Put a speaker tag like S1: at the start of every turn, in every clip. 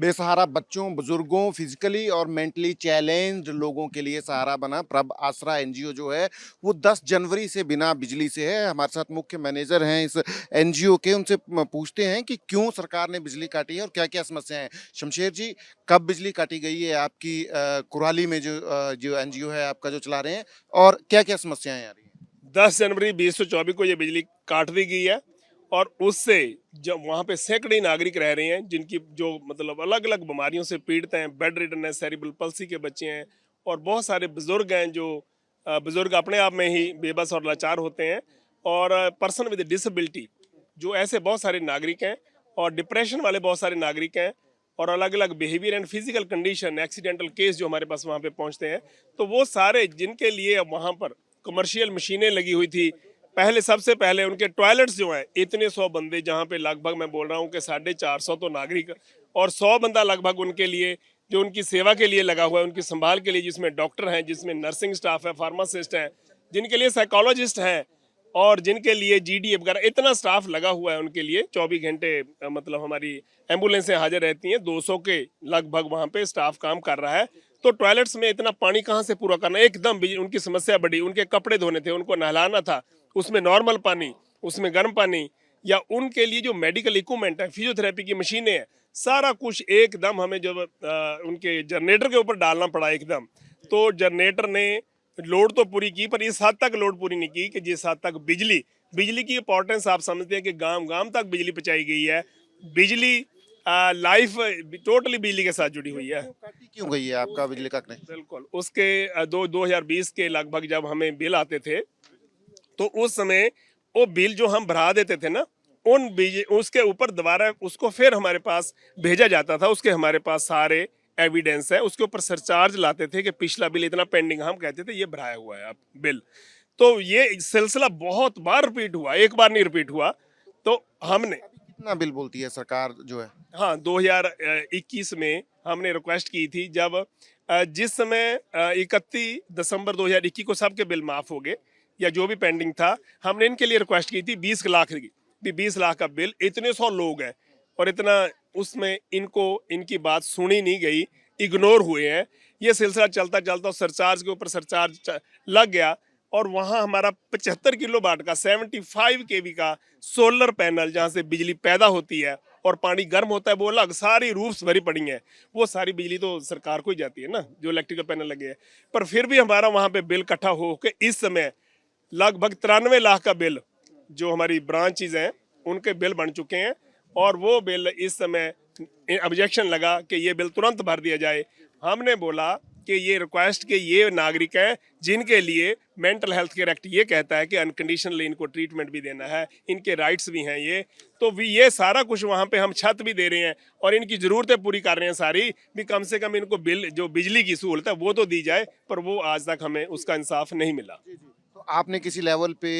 S1: बेसहारा बच्चों, बुजुर्गों, फिजिकली और मेंटली चैलेंज्ड लोगों के लिए सहारा बना प्रभ आसरा एनजीओ जो है वो 10 जनवरी से बिना बिजली से है। हमारे साथ मुख्य मैनेजर हैं इस एनजीओ के, उनसे पूछते हैं कि क्यों सरकार ने बिजली काटी है और क्या-क्या समस्याएं हैं। शमशेर जी, कब बिजली काटी गई है आपकी कुराली में जो एनजीओ है आपका जो चला रहे हैं, और क्या-क्या समस्याएं आ रही हैं?
S2: 10 जनवरी 2024 को ये बिजली काट दी गई है। और उससे जब वहाँ पे सैकड़े नागरिक रह रहे हैं जिनकी जो मतलब अलग अलग बीमारियों से पीड़ित हैं, बेड रिडन है, सेरिब्रल पल्सी के बच्चे हैं, और बहुत सारे बुजुर्ग हैं जो बुजुर्ग अपने आप में ही बेबस और लाचार होते हैं, और पर्सन विद डिसेबिलिटी जो ऐसे बहुत सारे नागरिक हैं, और डिप्रेशन वाले बहुत सारे नागरिक हैं, और अलग अलग behaviour and physical condition accidental case जो हमारे पास वहाँ पे पहुँचते हैं। तो वो सारे जिनके लिए अब वहाँ पर कमर्शियल मशीनें लगी हुई थी, पहले सबसे पहले उनके टॉयलेट्स जो हैं इतने 100 बंदे, जहाँ पे लगभग मैं बोल रहा हूँ कि 450 तो नागरिक और 100 बंदा लगभग उनके लिए जो उनकी सेवा के लिए लगा हुआ है, उनकी संभाल के लिए, जिसमें डॉक्टर हैं, जिसमें नर्सिंग स्टाफ है, फार्मासिस्ट हैं, जिनके लिए साइकोलॉजिस्ट हैं, और जिनके लिए जीडी वगैरह इतना स्टाफ लगा हुआ है उनके लिए 24 घंटे मतलब हमारी एम्बुलेंसें हाजिर रहती हैं, 200 के लगभग वहाँ पे स्टाफ काम कर रहा है। तो टॉयलेट्स में इतना पानी कहाँ से पूरा करना, एकदम उनकी समस्या बड़ी, उनके कपड़े धोने थे, उनको नहलाना था, उसमें नॉर्मल पानी, उसमें गर्म पानी, या उनके लिए जो मेडिकल इक्विपमेंट है, फिजियोथेरेपी की मशीनें हैं, सारा कुछ एकदम हमें जब उनके जनरेटर के ऊपर डालना पड़ा एकदम। तो जनरेटर ने लोड तो पूरी की, पर इस हद तक लोड पूरी नहीं की कि जिस हद तक बिजली बिजली की इंपॉर्टेंस आप समझते हैं कि गांव गांव तक बिजली पहुंचाई गई है। बिजली लाइफ टोटली बिजली के साथ जुड़ी हुई है।
S1: काटी क्यों गई है आपका बिजली का कनेक्शन?
S2: बिल्कुल उसके 2020 के लगभग जब हमें बिल आते थे, तो उस समय वो बिल जो हम भरा देते थे ना, उन उसके ऊपर दोबारा उसको फिर हमारे पास भेजा जाता था, उसके हमारे पास सारे एविडेंस है, उसके ऊपर सरचार्ज लाते थे कि पिछला बिल इतना पेंडिंग, हम कहते थे ये भराया हुआ है आप बिल। तो ये सिलसिला बहुत बार रिपीट हुआ, एक बार नहीं रिपीट हुआ। तो हमने
S1: अभी कितना बिल बोलती है सरकार जो है?
S2: हाँ 2021 में हमने रिक्वेस्ट की थी, जब जिस समय 31 दिसंबर 2021 को सबके बिल माफ हो गए या जो भी पेंडिंग था, हमने इनके लिए रिक्वेस्ट की थी 20 लाख की, भी 20 लाख का बिल, इतने 100 लोग हैं और इतना, उसमें इनको इनकी बात सुनी नहीं गई, इग्नोर हुए हैं। ये सिलसिला चलता चलता सरचार्ज के ऊपर सरचार्ज लग गया, और वहाँ हमारा 75 किलो वाट का 75 केवी का सोलर पैनल, जहाँ से बिजली पैदा होती है और पानी गर्म होता है, वो अलग सारी रूफ्स भरी पड़ी हैं, वो सारी बिजली तो सरकार को ही जाती है ना, जो इलेक्ट्रिकल पैनल लगे हैं। पर फिर भी हमारा वहाँ पे बिल इकट्ठा हो के इस समय लगभग 93 लाख का बिल, जो हमारी ब्रांचेज हैं उनके बिल बन चुके हैं, और वो बिल इस समय ऑब्जेक्शन लगा कि ये बिल तुरंत भर दिया जाए। हमने बोला कि ये रिक्वेस्ट के ये नागरिक हैं जिनके लिए मेंटल हेल्थ केयर एक्ट ये कहता है कि अनकंडीशनली इनको ट्रीटमेंट भी देना है, इनके राइट्स भी हैं ये, तो भी ये सारा कुछ वहाँ पे हम छत भी दे रहे हैं और इनकी ज़रूरतें पूरी कर रहे हैं सारी, भी कम से कम इनको बिल जो बिजली की सहूलत है वो तो दी जाए, पर वो आज तक हमें उसका इंसाफ नहीं मिला।
S1: तो आपने किसी लेवल पे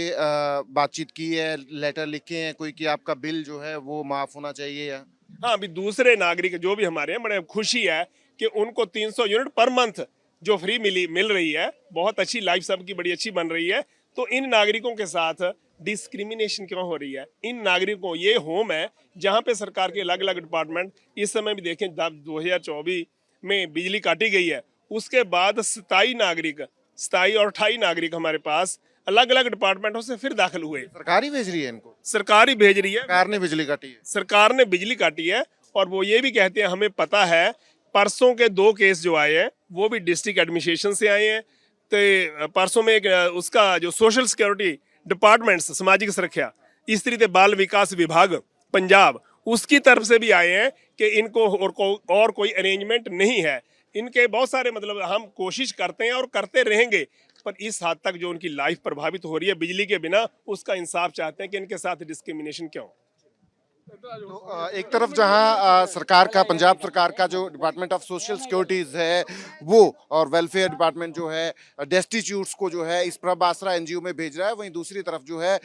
S1: बातचीत की है, लेटर लिखे हैं कोई कि आपका बिल जो है वो माफ होना चाहिए या?
S2: हाँ, अभी दूसरे नागरिक जो भी हमारे हैं, बड़े खुशी है कि उनको 300 यूनिट पर मंथ जो फ्री मिल रही है, बहुत अच्छी लाइफ सबकी बड़ी अच्छी बन रही है। तो इन नागरिकों के साथ डिस्क्रिमिनेशन क्यों हो रही है? इन नागरिकों, ये होम है जहाँ पे सरकार के अलग अलग डिपार्टमेंट, इस समय भी देखें जब 2024 में बिजली काटी गई है, उसके बाद 27 और 28 नागरिक हमारे पास अलग अलग डिपार्टमेंटों से फिर दाखिल हुए।
S1: सरकार ही भेज रही है इनको?
S2: सरकार ही भेज रही है,
S1: सरकार ने बिजली काटी है?
S2: सरकार ने बिजली काटी है। और वो ये भी कहते हैं, हमें पता है, परसों के 2 केस जो आए हैं वो भी डिस्ट्रिक्ट एडमिनिस्ट्रेशन से आए हैं। तो परसों में एक उसका जो सोशल सिक्योरिटी डिपार्टमेंट, सामाजिक सुरक्षा, स्त्री ते बाल विकास विभाग पंजाब, उसकी तरफ से भी आए हैं कि इनको और कोई अरेंजमेंट नहीं है। इनके बहुत सारे मतलब हम कोशिश करते हैं और करते रहेंगे, पर इस हद तक जो उनकी लाइफ प्रभावित हो रही है बिजली के बिना, उसका इंसाफ चाहते हैं कि इनके साथ डिस्क्रिमिनेशन क्यों।
S1: तो एक तरफ जहां सरकार का, पंजाब सरकार का जो डिपार्टमेंट ऑफ सोशल सिक्योरिटीज है वो, और वेलफेयर डिपार्टमेंट जो है डेस्टिट्यूट्स को जो है इस प्रभ आसरा एनजीओ में भेज रहा है, वहीं दूसरी तरफ जो है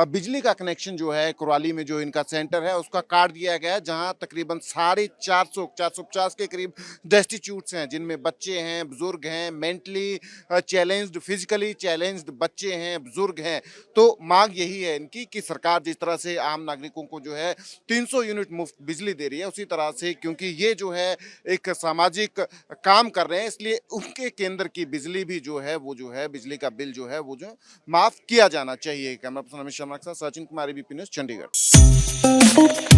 S1: बिजली का कनेक्शन जो है कुराली में जो इनका सेंटर है उसका काट दिया गया है, जहां तकरीबन 450 के करीब डेस्टिट्यूट्स हैं, जिनमें बच्चे हैं, बुजुर्ग हैं, मेंटली चैलेंज्ड, फिजिकली चैलेंज्ड बच्चे हैं, बुजुर्ग हैं। तो मांग यही है इनकी कि सरकार जिस तरह से आम नागरिकों को जो है 300 यूनिट मुफ्त बिजली दे रही है, उसी तरह से क्योंकि ये जो है एक सामाजिक काम कर रहे हैं, इसलिए उनके केंद्र की बिजली भी जो है वो जो है बिजली का बिल जो है वो जो माफ किया जाना चाहिए। कैमरा पर्सन अमित शर्मा के साथ सचिन कुमार, एबीपी न्यूज़, चंडीगढ़।